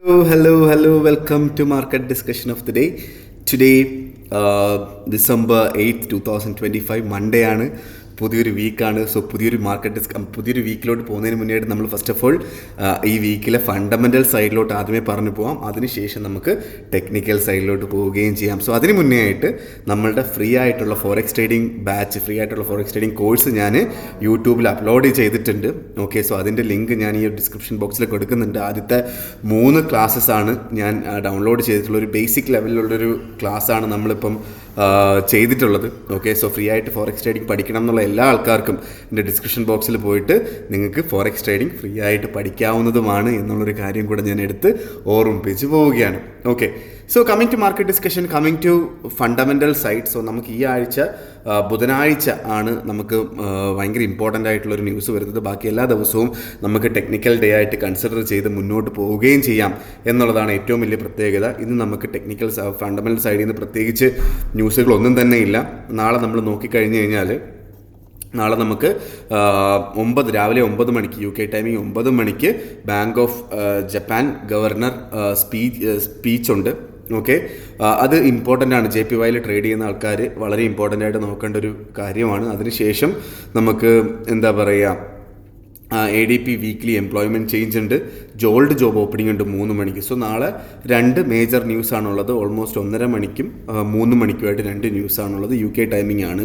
Hello. Welcome to Market Discussion of the Day. Today, December 8th, 2025, Monday. പുതിയൊരു വീക്കാണ്. So പുതിയൊരു വീക്കിലോട്ട് പോകുന്നതിന് മുന്നേയായിട്ട് നമ്മൾ first of all ഈ വീക്കിലെ fundamental സൈഡിലോട്ട് ആദ്യമേ പറഞ്ഞു പോകാം. അതിനുശേഷം നമുക്ക് ടെക്നിക്കൽ സൈഡിലോട്ട് പോവുകയും ചെയ്യാം. സോ അതിന് മുന്നേ ആയിട്ട് നമ്മളുടെ ഫ്രീ ആയിട്ടുള്ള ഫോറക്സ് ട്രേഡിംഗ് കോഴ്സ് ഞാൻ യൂട്യൂബിൽ അപ്ലോഡ് ചെയ്തിട്ടുണ്ട്. ഓക്കെ, സോ അതിൻ്റെ ലിങ്ക് ഞാൻ ഈ ഡിസ്ക്രിപ്ഷൻ ബോക്സിൽ കൊടുക്കുന്നുണ്ട്. ആദ്യത്തെ 3 ക്ലാസ്സസ് ആണ് ഞാൻ ഡൗൺലോഡ് ചെയ്തിട്ടുള്ള ഒരു ബേസിക് ലെവലിലുള്ളൊരു ക്ലാസ്സാണ് നമ്മളിപ്പം ചെയ്തിട്ടുള്ളത്. ഓക്കെ, സോ ഫ്രീ ആയിട്ട് ഫോറക്സ് ട്രേഡിംഗ് പഠിക്കണം എന്നുള്ള എല്ലാ ആൾക്കാർക്കും എൻ്റെ ഡിസ്ക്രിപ്ഷൻ ബോക്സിൽ പോയിട്ട് നിങ്ങൾക്ക് ഫോറക്സ് ട്രേഡിംഗ് ഫ്രീ ആയിട്ട് പഠിക്കാവുന്നതുമാണ് എന്നുള്ളൊരു കാര്യം കൂടെ ഞാൻ എടുത്ത് ഓർമ്മിപ്പിച്ച് പോവുകയാണ്. Okay, so coming to market discussion, coming to fundamental side. So നമുക്ക് ഈ ആഴ്ച ബുധനാഴ്ച ആണ് നമുക്ക് ഭയങ്കര ഇമ്പോർട്ടൻ്റ് ആയിട്ടുള്ളൊരു ന്യൂസ് വരുന്നത്. ബാക്കി എല്ലാ ദിവസവും നമുക്ക് ടെക്നിക്കൽ ഡേ ആയിട്ട് കൺസിഡർ ചെയ്ത് മുന്നോട്ട് പോവുകയും ചെയ്യാം എന്നുള്ളതാണ് ഏറ്റവും വലിയ പ്രത്യേകത. ഇന്ന് നമുക്ക് ടെക്നിക്കൽ ഫണ്ടമെൻ്റൽ സൈഡിൽ നിന്ന് പ്രത്യേകിച്ച് ന്യൂസുകളൊന്നും തന്നെ ഇല്ല. നാളെ നമ്മൾ നോക്കിക്കഴിഞ്ഞ് കഴിഞ്ഞാൽ നാളെ നമുക്ക് രാവിലെ 9 മണിക്ക് UK ടൈമിങ് 9 മണിക്ക് ബാങ്ക് ഓഫ് ജപ്പാൻ ഗവർണർ സ്പീച്ചുണ്ട്. ഓക്കെ, അത് ഇമ്പോർട്ടൻ്റ് ആണ്. JPYയിൽ ട്രേഡ് ചെയ്യുന്ന ആൾക്കാർ വളരെ ഇമ്പോർട്ടൻ്റ് ആയിട്ട് നോക്കേണ്ട ഒരു കാര്യമാണ്. അതിനുശേഷം നമുക്ക് എന്താ പറയുക, ADP വീക്ക്ലി എംപ്ലോയ്മെൻറ്റ് ചേഞ്ച് ഉണ്ട്, ജോൾഡ് ജോബ് ഓപ്പണിംഗ് ഉണ്ട് 3 മണിക്ക്. സോ നാളെ 2 മേജർ ന്യൂസാണുള്ളത്. ഓൾമോസ്റ്റ് 1:30 മണിക്കും 3 മണിക്കുമായിട്ട് 2 ന്യൂസാണുള്ളത്. UK ടൈമിംഗ് ആണ്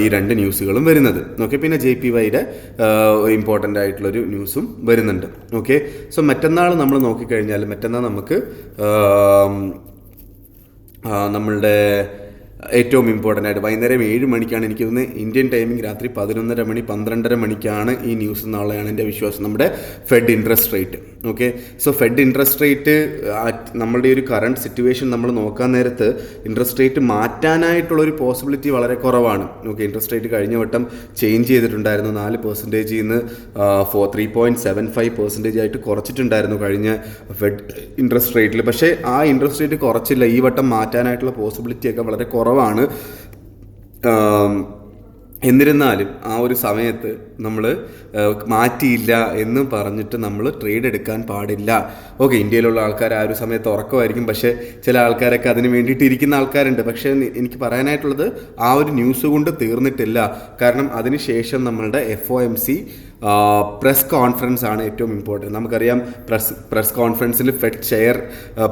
ഈ 2 ന്യൂസുകളും വരുന്നത്. ഓക്കെ, പിന്നെ JPYയുടെ ഇമ്പോർട്ടൻ്റ് ആയിട്ടുള്ളൊരു ന്യൂസും വരുന്നുണ്ട്. ഓക്കെ, സോ മറ്റന്നാൾ നമ്മൾ നോക്കിക്കഴിഞ്ഞാൽ മറ്റന്നാൾ നമുക്ക് നമ്മളുടെ ഏറ്റവും ഇമ്പോർട്ടൻ്റ് ആയിട്ട് വൈകുന്നേരം 7 മണിക്കാണ് എനിക്ക് തോന്നുന്നത് ഇന്ത്യൻ ടൈമിംഗ്, രാത്രി 11:30 മണി 12:30 മണിക്കാണ് ഈ ന്യൂസ് എന്നുള്ളതാണ് എൻ്റെ വിശ്വാസം. നമ്മുടെ fed interest rate. Okay, so fed interest rate നമ്മളുടെ ഒരു കറണ്ട് സിറ്റുവേഷൻ നമ്മൾ നോക്കാൻ നേരത്ത് ഇൻട്രസ്റ്റ് റേറ്റ് മാറ്റാനായിട്ടുള്ളൊരു പോസിബിലിറ്റി വളരെ കുറവാണ്. ഓക്കെ, ഇൻട്രസ്റ്റ് റേറ്റ് കഴിഞ്ഞ വട്ടം ചേഞ്ച് ചെയ്തിട്ടുണ്ടായിരുന്നു. 4% നിന്ന് 3.75% ആയിട്ട് കുറച്ചിട്ടുണ്ടായിരുന്നു കഴിഞ്ഞ ഫെഡ് ഇൻട്രസ്റ്റ് റേറ്റിൽ. പക്ഷേ ആ ഇൻട്രസ്റ്റ് റേറ്റ് കുറച്ചില്ല. ഈ വട്ടം മാറ്റാനായിട്ടുള്ള പോസിബിലിറ്റിയൊക്കെ വളരെ കുറവാണ്. എന്നിരുന്നാലും ആ ഒരു സമയത്ത് നമ്മൾ മാറ്റിയില്ല എന്ന് പറഞ്ഞിട്ട് നമ്മൾ ട്രേഡ് എടുക്കാൻ പാടില്ല. ഓക്കെ, ഇന്ത്യയിലുള്ള ആൾക്കാർ ആ ഒരു സമയത്ത് ഉറക്കമായിരിക്കും. പക്ഷേ ചില ആൾക്കാരൊക്കെ അതിന് വേണ്ടിയിട്ട് ഇരിക്കുന്ന ആൾക്കാരുണ്ട്. പക്ഷേ എനിക്ക് പറയാനായിട്ടുള്ളത് ആ ഒരു ന്യൂസ് കൊണ്ട് തീർന്നിട്ടില്ല. കാരണം അതിനുശേഷം നമ്മളുടെ FOMC പ്രസ് കോൺഫറൻസ് ആണ് ഏറ്റവും ഇമ്പോർട്ടൻറ്റ്. നമുക്കറിയാം പ്രസ് കോൺഫറൻസിൽ ഫെഡ് ചെയർ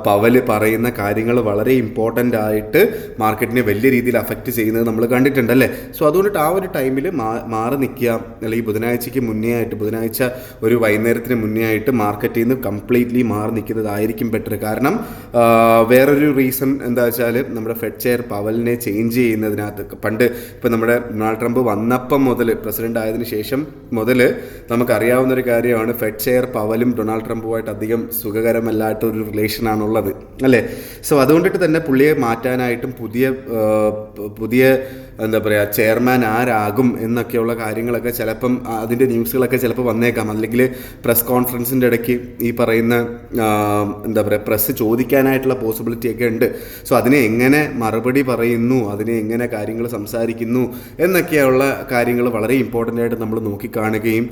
പവൽ പറയുന്ന കാര്യങ്ങൾ വളരെ ഇമ്പോർട്ടൻ്റ് ആയിട്ട് മാർക്കറ്റിനെ വലിയ രീതിയിൽ അഫക്റ്റ് ചെയ്യുന്നത് നമ്മൾ കണ്ടിട്ടുണ്ടല്ലേ. സോ അതുകൊണ്ടിട്ട് ആ ഒരു ടൈമിൽ മാറി നിൽക്കുക, അല്ലെങ്കിൽ ബുധനാഴ്ച ഒരു വൈകുന്നേരത്തിന് മുന്നേ ആയിട്ട് മാർക്കറ്റിൽ നിന്ന് കംപ്ലീറ്റ്ലി മാറി നിൽക്കുന്നതായിരിക്കും ബെറ്റർ. കാരണം വേറൊരു റീസൺ എന്താ വെച്ചാൽ നമ്മുടെ ഫെഡ് ചെയർ പവലിനെ ചേഞ്ച് ചെയ്യുന്നതിനകത്ത് പണ്ട് ഇപ്പം നമ്മുടെ ഡൊണാൾഡ് ട്രംപ് വന്നപ്പം മുതൽ, പ്രസിഡന്റ് ആയതിനു ശേഷം മുതൽ നമുക്കറിയാവുന്നൊരു കാര്യമാണ് ഫെഡ് ചെയർ പവലും ഡൊണാൾഡ് ട്രംപുമായിട്ട് അധികം സുഖകരമല്ലാത്തൊരു റിലേഷനാണുള്ളത് അല്ലേ. സോ അതുകൊണ്ടിട്ട് തന്നെ പുള്ളിയെ മാറ്റാനായിട്ടും പുതിയ എന്താ പറയുക ചെയർമാൻ ആരാകും എന്നൊക്കെയുള്ള കാര്യങ്ങളൊക്കെ ചിലപ്പം അതിൻ്റെ ന്യൂസുകളൊക്കെ ചിലപ്പോൾ വന്നേക്കാം. അല്ലെങ്കിൽ പ്രസ് കോൺഫറൻസിൻ്റെ ഇടയ്ക്ക് ഈ പറയുന്ന എന്താ പറയുക പ്രസ് ചോദിക്കാനായിട്ടുള്ള പോസിബിലിറ്റി ഒക്കെ ഉണ്ട്. സോ അതിനെ എങ്ങനെ മറുപടി പറയുന്നു, അതിനെ എങ്ങനെ കാര്യങ്ങൾ സംസാരിക്കുന്നു എന്നൊക്കെയുള്ള കാര്യങ്ങൾ വളരെ ഇമ്പോർട്ടൻ്റ് ആയിട്ട് നമ്മൾ നോക്കിക്കാണുകയും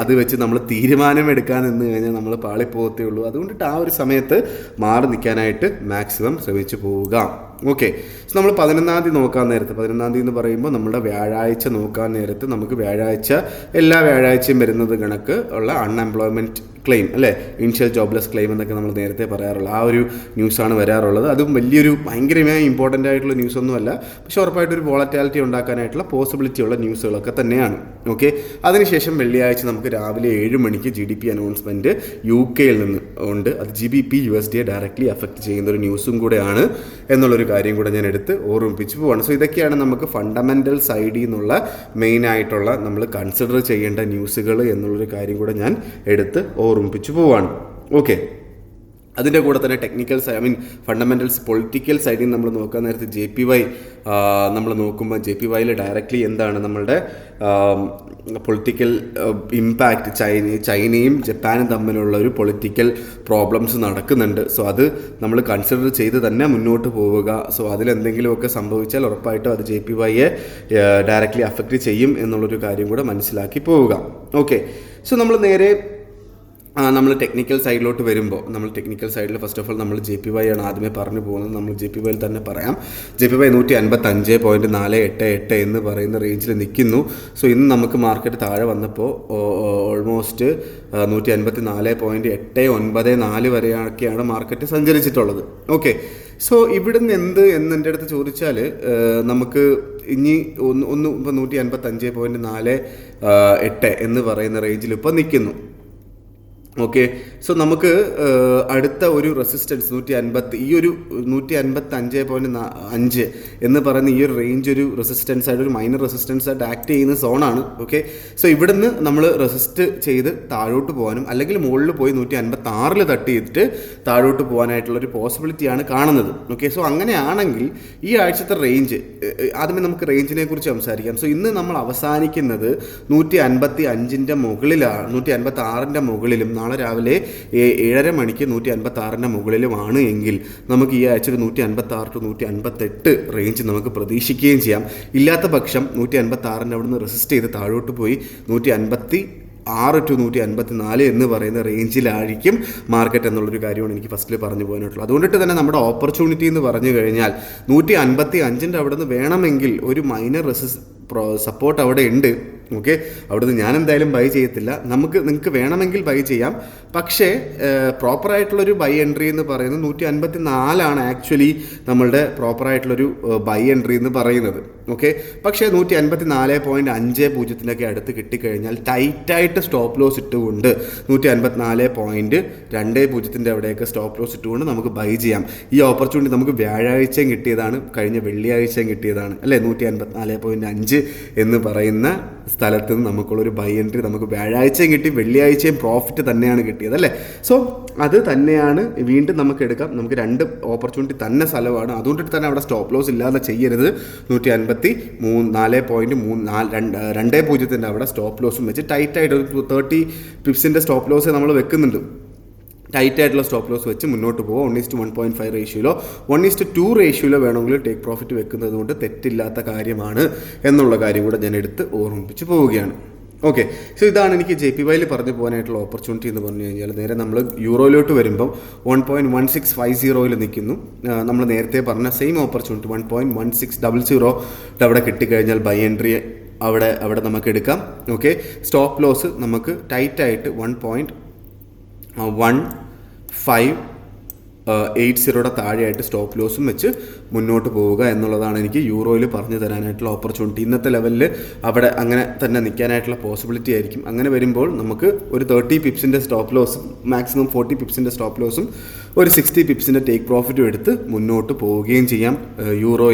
അത് വെച്ച് നമ്മൾ തീരുമാനമെടുക്കാൻ നിന്ന് കഴിഞ്ഞാൽ നമ്മൾ പാളിപ്പോകത്തേ ഉള്ളൂ. അതുകൊണ്ടിട്ട് ആ ഒരു സമയത്ത് മാറി നിൽക്കാനായിട്ട് മാക്സിമം ശ്രമിച്ചു പോവുക. ഓക്കെ, സോ നമ്മൾ 11-ാം തീയതി നോക്കാൻ നേരത്ത്, 11-ാം തീയതി എന്ന് പറയുമ്പോൾ നമ്മുടെ വ്യാഴാഴ്ച നോക്കാൻ നേരത്ത് നമുക്ക് എല്ലാ വ്യാഴാഴ്ചയും വരുന്നത് കണക്ക് ഉള്ള അൺഎംപ്ലോയ്മെൻറ്റ് ക്ലെയിം അല്ലേ, ഇനിഷ്യൽ ജോബ്ലെസ് ക്ലെയിം എന്നൊക്കെ നമ്മൾ നേരത്തെ പറയാറുള്ള ആ ഒരു ന്യൂസാണ് വരാറുള്ളത്. അതും ഭയങ്കരമായി ഇമ്പോർട്ടൻ്റ് ആയിട്ടുള്ള ന്യൂസൊന്നുമല്ല, പക്ഷേ ഉറപ്പായിട്ടൊരു വോളറ്റാലിറ്റി ഉണ്ടാക്കാനായിട്ടുള്ള പോസിബിലിറ്റി ഉള്ള ന്യൂസുകളൊക്കെ തന്നെയാണ്. ഓക്കെ, അതിനുശേഷം വെള്ളിയാഴ്ച നമുക്ക് രാവിലെ 7 മണിക്ക് GDP അനൗൺസ്മെൻറ്റ് UK നിന്ന് ഉണ്ട്. അത് GBP USDയെ ഡയറക്റ്റ്ലി അഫക്റ്റ് ചെയ്യുന്നൊരു ന്യൂസും കൂടെയാണ് എന്നുള്ളൊരു കാര്യം കൂടെ ഞാൻ എടുത്ത് ഓർമ്മിപ്പിച്ച് പോവാണ്. സോ ഇതൊക്കെയാണ് നമുക്ക് ഫണ്ടമെൻ്റൽ സൈഡിൽ നിന്നുള്ള മെയിനായിട്ടുള്ള നമ്മൾ കൺസിഡർ ചെയ്യേണ്ട ന്യൂസുകൾ എന്നുള്ളൊരു കാര്യം കൂടെ ഞാൻ എടുത്ത് ഓർമ്മിപ്പിച്ച് പോവാണ്. ഓക്കെ, അതിൻ്റെ കൂടെ തന്നെ ഫണ്ടമെൻ്റൽസ് പൊളിറ്റിക്കൽ സൈഡിൽ നമ്മൾ നോക്കാൻ നേരത്ത് JPY നമ്മൾ നോക്കുമ്പോൾ JPYയിൽ ഡയറക്റ്റ്ലി എന്താണ് നമ്മളുടെ പൊളിറ്റിക്കൽ ഇമ്പാക്റ്റ്, ചൈനയും ജപ്പാനും തമ്മിലുള്ള ഒരു പൊളിറ്റിക്കൽ പ്രോബ്ലംസ് നടക്കുന്നുണ്ട്. സോ അത് നമ്മൾ കൺസിഡർ ചെയ്ത് തന്നെ മുന്നോട്ട് പോവുക. സോ അതിലെന്തെങ്കിലുമൊക്കെ സംഭവിച്ചാൽ ഉറപ്പായിട്ടും അത് JPYയെ ഡയറക്റ്റ്ലി അഫക്റ്റ് ചെയ്യും എന്നുള്ളൊരു കാര്യം കൂടെ മനസ്സിലാക്കി പോവുക. ഓക്കെ, സോ നമ്മൾ നേരെ നമ്മൾ ടെക്നിക്കൽ സൈഡിലോട്ട് വരുമ്പോൾ നമ്മൾ ടെക്നിക്കൽ സൈഡിൽ ഫസ്റ്റ് ഓഫ് ഓൾ നമ്മൾ JPY ആണ് ആദ്യമേ പറഞ്ഞു പോകുന്നത്. നമ്മൾ JPY തന്നെ പറയാം. JPY 155.488 എന്ന് പറയുന്ന റേഞ്ചിൽ നിൽക്കുന്നു. സോ ഇന്ന് നമുക്ക് മാർക്കറ്റ് താഴെ വന്നപ്പോൾ ഓൾമോസ്റ്റ് 154.894 വരെയൊക്കെയാണ് മാർക്കറ്റ് സഞ്ചരിച്ചിട്ടുള്ളത്. ഓക്കെ, സോ ഇവിടുന്ന് എന്ത് എന്ന് എൻ്റെ അടുത്ത് ചോദിച്ചാൽ നമുക്ക് ഇനി ഇപ്പോൾ 155.48 എന്ന് പറയുന്ന റേഞ്ചിൽ ഇപ്പോൾ നിൽക്കുന്നു. ഓക്കെ, സോ നമുക്ക് അടുത്ത ഒരു റെസിസ്റ്റൻസ് 150, ഈ ഒരു 155.5 എന്ന് പറയുന്ന ഈ ഒരു റേഞ്ച് ഒരു റെസിസ്റ്റൻസ് ആയിട്ട്, ഒരു മൈനർ റെസിസ്റ്റൻസ് ആയിട്ട് ആക്ട് ചെയ്യുന്ന സോണാണ്. ഓക്കെ, സോ ഇവിടുന്ന് നമ്മൾ റെസിസ്റ്റ് ചെയ്ത് താഴോട്ട് പോകാനും അല്ലെങ്കിൽ മുകളിൽ പോയി 156 തട്ടി ചെയ്തിട്ട് താഴോട്ട് പോകാനായിട്ടുള്ളൊരു പോസിബിലിറ്റിയാണ് കാണുന്നത്. ഓക്കെ, സോ അങ്ങനെയാണെങ്കിൽ ഈ ആഴ്ചത്തെ റേഞ്ച്, ആദ്യമേ നമുക്ക് റേഞ്ചിനെ കുറിച്ച് സംസാരിക്കാം. സോ ഇന്ന് നമ്മൾ അവസാനിക്കുന്നത് 155ൻ്റെ മുകളിലാണ്, 156ൻ്റെ മുകളിലും നാളെ രാവിലെ 7:30 മണിക്ക് 156ൻ്റെ മുകളിലുമാണ് എങ്കിൽ നമുക്ക് ഈ ആഴ്ച 156 to 158 റേഞ്ച് നമുക്ക് പ്രതീക്ഷിക്കുകയും ചെയ്യാം. ഇല്ലാത്ത പക്ഷം 156ൻ്റെ അവിടുന്ന് റെസിസ്റ്റ് ചെയ്ത് താഴോട്ട് പോയി 156 to 154 എന്ന് പറയുന്ന റേഞ്ചിലായിരിക്കും മാർക്കറ്റ് എന്നുള്ളൊരു കാര്യമാണ് എനിക്ക് ഫസ്റ്റിൽ പറഞ്ഞു പോകാനായിട്ടുള്ളത്. അതുകൊണ്ടിട്ട് തന്നെ നമ്മുടെ ഓപ്പർച്യൂണിറ്റി എന്ന് പറഞ്ഞു കഴിഞ്ഞാൽ 155ൻ്റെ അവിടെ നിന്ന് വേണമെങ്കിൽ ഒരു മൈനർ സപ്പോർട്ട് അവിടെ ഉണ്ട്. ഓക്കെ, അവിടുന്ന് ഞാൻ എന്തായാലും ബൈ ചെയ്യത്തില്ല. നിങ്ങൾക്ക് വേണമെങ്കിൽ ബൈ ചെയ്യാം, പക്ഷേ പ്രോപ്പറായിട്ടുള്ളൊരു ബൈ എൻട്രി എന്ന് പറയുന്നത് 154 ആക്ച്വലി നമ്മളുടെ പ്രോപ്പറായിട്ടുള്ളൊരു ബൈ എൻട്രി എന്ന് പറയുന്നത്. ഓക്കെ, പക്ഷേ 154.50 അടുത്ത് കിട്ടിക്കഴിഞ്ഞാൽ ടൈറ്റായിട്ട് സ്റ്റോപ്പ് ലോസ് ഇട്ടുകൊണ്ട് 154.20 അവിടെയൊക്കെ സ്റ്റോപ്പ് ലോസ് ഇട്ടുകൊണ്ട് നമുക്ക് ബൈ ചെയ്യാം. ഈ ഓപ്പർച്യൂണിറ്റി നമുക്ക് വ്യാഴാഴ്ചയും കിട്ടിയതാണ്, കഴിഞ്ഞ വെള്ളിയാഴ്ചയും കിട്ടിയതാണ് അല്ലേ. 154.5 എന്ന് പറയുന്ന സ്ഥലത്ത് നിന്ന് നമുക്കുള്ളൊരു ബൈ എൻട്രി നമുക്ക് വ്യാഴാഴ്ചയും കിട്ടി, വെള്ളിയാഴ്ചയും പ്രോഫിറ്റ് തന്നെയാണ് കിട്ടിയത് അല്ലേ. സോ അത് തന്നെയാണ് വീണ്ടും നമുക്ക് എടുക്കാം. നമുക്ക് രണ്ട് ഓപ്പർച്യൂണിറ്റി തന്നെ സ്ഥലമാണ്. അതുകൊണ്ടിട്ട് തന്നെ അവിടെ സ്റ്റോപ്പ് ലോസ് ഇല്ലാതെ ചെയ്യരുത്. 154.20 അവിടെ സ്റ്റോപ്പ് ലോസും വെച്ച് ടൈറ്റായിട്ട് ഒരു 30 പിപ്സിൻ്റെ സ്റ്റോപ്പ് ലോസ് നമ്മൾ വെക്കുന്നുണ്ട്. ടൈറ്റായിട്ടുള്ള സ്റ്റോപ്പ് ലോസ് വെച്ച് മുന്നോട്ട് പോകുക. 1:1.5 റേഷ്യോയിലോ 1:2 റേഷ്യോയിലോ വേണമെങ്കിൽ ടേക്ക് പ്രോഫിറ്റ് വെക്കുന്നത് കൊണ്ട് തെറ്റില്ലാത്ത കാര്യമാണ് എന്നുള്ള കാര്യം കൂടെ ഞാൻ എടുത്ത് ഓർമ്മിപ്പിച്ച് പോവുകയാണ്. ഓക്കെ, സോ ഇതാണ് എനിക്ക് JPYയിൽ പറഞ്ഞു പോകാനായിട്ടുള്ള ഓപ്പർച്യൂണിറ്റി എന്ന് പറഞ്ഞു കഴിഞ്ഞാൽ. നേരെ നമ്മൾ യൂറോയിലോട്ട് വരുമ്പം 1.1650 നിൽക്കുന്നു. നമ്മൾ നേരത്തെ പറഞ്ഞ സെയിം ഓപ്പർച്യൂണിറ്റി 1.1600 അവിടെ കിട്ടിക്കഴിഞ്ഞാൽ ബൈ എൻട്രി അവിടെ നമുക്ക് എടുക്കാം. ഓക്കെ, സ്റ്റോപ്പ് ലോസ് നമുക്ക് ടൈറ്റായിട്ട് 1.1580 താഴെയായിട്ട് സ്റ്റോപ്പ് ലോസും വെച്ച് മുന്നോട്ട് പോവുക എന്നുള്ളതാണ് എനിക്ക് യൂറോയിൽ പറഞ്ഞു തരാനായിട്ടുള്ള ഓപ്പർച്യൂണിറ്റി. ഇന്നത്തെ ലെവലിൽ അവിടെ അങ്ങനെ തന്നെ നിൽക്കാനായിട്ടുള്ള പോസിബിലിറ്റി ആയിരിക്കും. അങ്ങനെ വരുമ്പോൾ നമുക്ക് ഒരു 30 പിപ്സിൻ്റെ സ്റ്റോപ്പ് ലോസും മാക്സിമം 40 പിപ്സിൻ്റെ സ്റ്റോപ്പ് ലോസും ഒരു 60 പിപ്സിൻ്റെ ടേക്ക് പ്രോഫിറ്റും എടുത്ത് മുന്നോട്ട് പോവുകയും ചെയ്യാം യൂറോ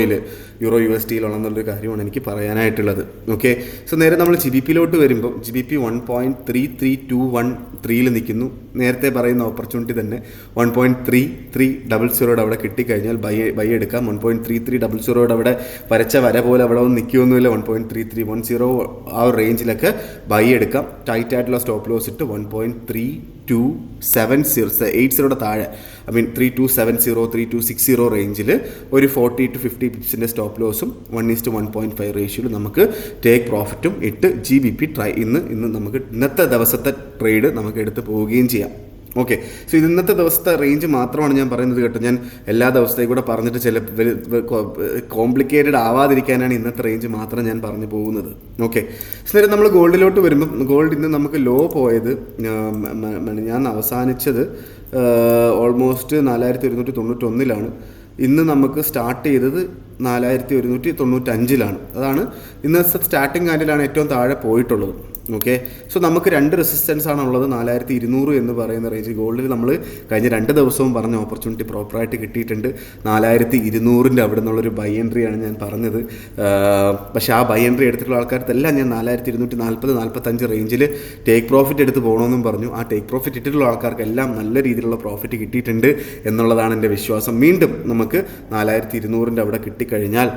USDയിലുള്ളൊരു കാര്യമാണ് എനിക്ക് പറയാനായിട്ടുള്ളത്. ഓക്കെ, സോ നേരെ നമ്മൾ GBPയിലോട്ട് വരുമ്പോൾ GBP 1.33213 നിൽക്കുന്നു. നേരത്തെ പറയുന്ന ഓപ്പർച്യൂണിറ്റി തന്നെ 1.3300 അവിടെ കിട്ടിക്കഴിഞ്ഞാൽ ബൈ എടുക്കാം. 1.3300 അവിടെ വരച്ച വര പോലെ അവിടെ ഒന്നും നിൽക്കുകയൊന്നുമില്ല. 1.3310 ആ ഒരു റേഞ്ചിലൊക്കെ ബൈ എടുക്കാം. ടൈറ്റ് ആയിട്ടുള്ള സ്റ്റോപ്പ് ലോസ് ഇട്ട് 1.3270 താഴെ, 3270 3260 റേഞ്ചിൽ ഒരു 40 to 50 പിപ്സിൻ്റെ സ്റ്റോപ്പ് ലോസും 1:1.5 റേഷ്യോയിൽ നമുക്ക് ടേക്ക് പ്രോഫിറ്റും ഇട്ട് GBP ഇന്ന് നമുക്ക് ഇന്നത്തെ ദിവസത്തെ ട്രേഡ് നമുക്ക് എടുത്ത് പോവുകയും ചെയ്യാം. ഓക്കെ, സോ ഇത് ഇന്നത്തെ ദിവസത്തെ റേഞ്ച് മാത്രമാണ് ഞാൻ പറയുന്നത് കേട്ടോ. ഞാൻ എല്ലാ ദിവസത്തേക്കും കൂടെ പറഞ്ഞിട്ട് ചില കോംപ്ലിക്കേറ്റഡ് ആവാതിരിക്കാനാണ് ഇന്നത്തെ റേഞ്ച് മാത്രം ഞാൻ പറഞ്ഞു പോകുന്നത്. ഓക്കെ, നേരെ നമ്മൾ ഗോൾഡിലോട്ട് വരുമ്പം ഗോൾഡ് ഇന്ന് നമുക്ക് ലോ പോയത് ഞാൻ അവസാനിച്ചത് ഓൾമോസ്റ്റ് 4191 ഇന്ന് നമുക്ക് സ്റ്റാർട്ട് ചെയ്തത് 4195 അതാണ് ഇന്നത്തെ സ്റ്റാർട്ടിങ് കാൻഡിലാണ് ഏറ്റവും താഴെ പോയിട്ടുള്ളത്. ഓക്കെ, സോ നമുക്ക് രണ്ട് റെസിസ്റ്റൻസ് ആണുള്ളത്. 4200 എന്ന് പറയുന്ന റേഞ്ച് ഗോൾഡിൽ നമ്മൾ കഴിഞ്ഞ 2 ദിവസവും പറഞ്ഞ ഓപ്പർച്യൂണിറ്റി പ്രോപ്പറായിട്ട് കിട്ടിയിട്ടുണ്ട്. 4200 അവിടെ നിന്നുള്ളൊരു ബൈ എൻട്രിയാണ് ഞാൻ പറഞ്ഞത്. പക്ഷേ ആ ബൈ എൻട്രി എടുത്തിട്ടുള്ള ആൾക്കാർക്കെല്ലാം ഞാൻ 4240-45 റേഞ്ചിൽ ടേക്ക് പ്രോഫിറ്റ് എടുത്ത് പോകണമെന്നും പറഞ്ഞു. ആ ടേക്ക് പ്രോഫിറ്റ് ഇട്ടിട്ടുള്ള ആൾക്കാർക്കെല്ലാം നല്ല രീതിയിലുള്ള പ്രോഫിറ്റ് കിട്ടിയിട്ടുണ്ട് എന്നുള്ളതാണ് എൻ്റെ വിശ്വാസം. വീണ്ടും നമുക്ക് 4200 അവിടെ കിട്ടിക്കഴിഞ്ഞാൽ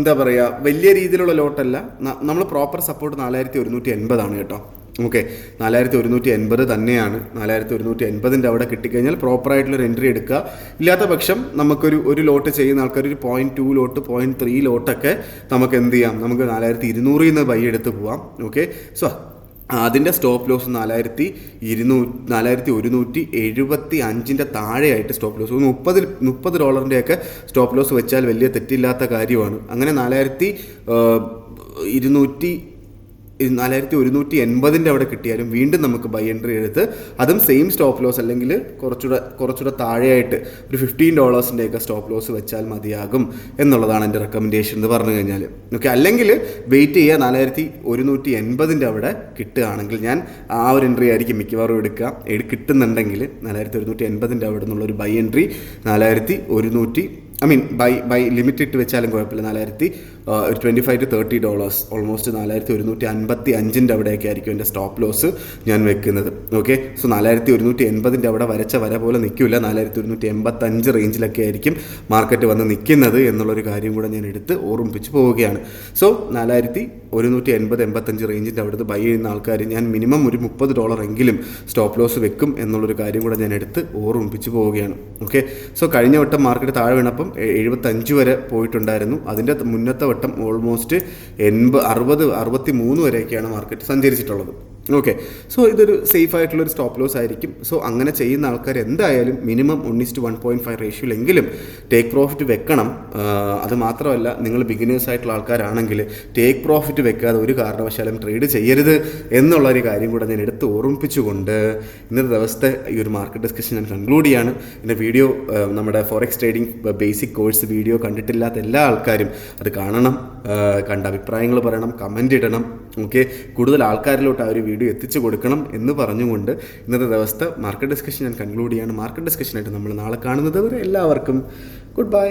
എന്താ പറയുക, വലിയ രീതിയിലുള്ള ലോട്ടല്ല. നമ്മൾ പ്രോപ്പർ സപ്പോർട്ട് 4180 കേട്ടോ. ഓക്കെ, 4180 തന്നെയാണ്. 4180 അവിടെ കിട്ടിക്കഴിഞ്ഞാൽ പ്രോപ്പറായിട്ടുള്ളൊരു എൻട്രി എടുക്കുക. ഇല്ലാത്ത പക്ഷം നമുക്കൊരു ലോട്ട് ചെയ്യുന്ന ആൾക്കാർ ഒരു 0.2 ലോട്ട് 0.3 ലോട്ടൊക്കെ നമുക്ക് എന്ത് ചെയ്യാം, നമുക്ക് 4200 ബൈ എടുത്ത് പോവാം. ഓക്കെ, സോ അതിൻ്റെ സ്റ്റോപ്പ് ലോസ് 4175 താഴെയായിട്ട് സ്റ്റോപ്പ് ലോസ്, $30 സ്റ്റോപ്പ് ലോസ് വെച്ചാൽ വലിയ തെറ്റില്ലാത്ത കാര്യമാണ്. അങ്ങനെ 4180 അവിടെ കിട്ടിയാലും വീണ്ടും നമുക്ക് ബൈ എൻട്രി എടുത്ത് അതും സെയിം സ്റ്റോപ്പ് ലോസ് അല്ലെങ്കിൽ കുറച്ചുകൂടെ താഴെയായിട്ട് ഒരു $15 സ്റ്റോപ്പ് ലോസ് വെച്ചാൽ മതിയാകും എന്നുള്ളതാണ് എൻ്റെ റെക്കമെൻഡേഷൻ എന്ന് പറഞ്ഞു കഴിഞ്ഞാൽ. ഓക്കെ, അല്ലെങ്കിൽ വെയിറ്റ് ചെയ്യുക 4180 അവിടെ കിട്ടുകയാണെങ്കിൽ ഞാൻ ആ ഒരു എൻട്രി ആയിരിക്കും മിക്കവാറും എടുക്കുക. കിട്ടുന്നുണ്ടെങ്കിൽ 4180 അവിടെ നിന്നുള്ളൊരു ബൈ എൻട്രി 4100 ബൈ ലിമിറ്റ് ഇട്ട് വെച്ചാലും കുഴപ്പമില്ല. $25 to $30 ഓൾമോസ്റ്റ് 4155 അവിടെയൊക്കെ ആയിരിക്കും എൻ്റെ സ്റ്റോപ്പ് ലോസ് ഞാൻ വെക്കുന്നത്. ഓക്കെ, സോ 4180 അവിടെ വരച്ച വര പോലെ നിൽക്കില്ല, 4185 റേഞ്ചിലൊക്കെ ആയിരിക്കും മാർക്കറ്റ് വന്ന് നിൽക്കുന്നത് എന്നുള്ളൊരു കാര്യം കൂടെ ഞാൻ എടുത്ത് ഓർമ്മിപ്പിച്ച് പോവുകയാണ്. സോ 4180-85 റേഞ്ചിൻ്റെ അവിടുത്തെ ബൈ ചെയ്യുന്ന ആൾക്കാർ ഞാൻ മിനിമം ഒരു $30 എങ്കിലും സ്റ്റോപ്പ് ലോസ് വെക്കും എന്നുള്ളൊരു കാര്യം കൂടെ ഞാൻ എടുത്ത് ഓർമ്മിപ്പിച്ച് പോവുകയാണ്. ഓക്കെ, സോ കഴിഞ്ഞ വട്ടം മാർക്കറ്റ് താഴെ വീണപ്പം 75 വരെ പോയിട്ടുണ്ടായിരുന്നു. അതിൻ്റെ മുന്നത്തെ വട്ടം ഓൾമോസ്റ്റ് 63 വരെയൊക്കെയാണ് മാർക്കറ്റ് സഞ്ചരിച്ചിട്ടുള്ളത്. ഓക്കെ, സോ ഇതൊരു സേഫ് ആയിട്ടുള്ളൊരു സ്റ്റോപ്പ് ലോസ് ആയിരിക്കും. സോ അങ്ങനെ ചെയ്യുന്ന ആൾക്കാർ എന്തായാലും മിനിമം 1:1.5 റേഷ്യോയിലെങ്കിലും ടേക്ക് പ്രോഫിറ്റ് വെക്കണം. അത് മാത്രമല്ല, നിങ്ങൾ ബിഗിനേഴ്സ് ആയിട്ടുള്ള ആൾക്കാരാണെങ്കിൽ ടേക്ക് പ്രോഫിറ്റ് വെക്കാതെ ഒരു കാരണവശാലും ട്രേഡ് ചെയ്യരുത് എന്നുള്ളൊരു കാര്യം കൂടെ ഞാൻ എടുത്ത് ഓർമ്മിപ്പിച്ചുകൊണ്ട് ഇന്നത്തെ ദിവസത്തെ ഈ ഒരു മാർക്കറ്റ് ഡിസ്കഷൻ ഞാൻ കൺക്ലൂഡ് ചെയ്യാണ്. എൻ്റെ വീഡിയോ നമ്മുടെ forex trading basic course video കണ്ടിട്ടില്ലാത്ത എല്ലാ ആൾക്കാരും അത് കാണണം, കണ്ട അഭിപ്രായങ്ങൾ പറയണം, കമൻ്റ് ഇടണം. ഓക്കെ, കൂടുതൽ ആൾക്കാരിലോട്ട് ആ ഒരു വീഡിയോ എത്തിച്ചു കൊടുക്കണം എന്ന് പറഞ്ഞുകൊണ്ട് ഇന്നത്തെ ദിവസത്തെ മാർക്കറ്റ് ഡിസ്കഷൻ ഞാൻ കൺക്ലൂഡ് ചെയ്യാണ്. മാർക്കറ്റ് ഡിസ്കഷനായിട്ട് നമ്മൾ നാളെ കാണുന്നത് വരെ എല്ലാവർക്കും ഗുഡ് ബൈ.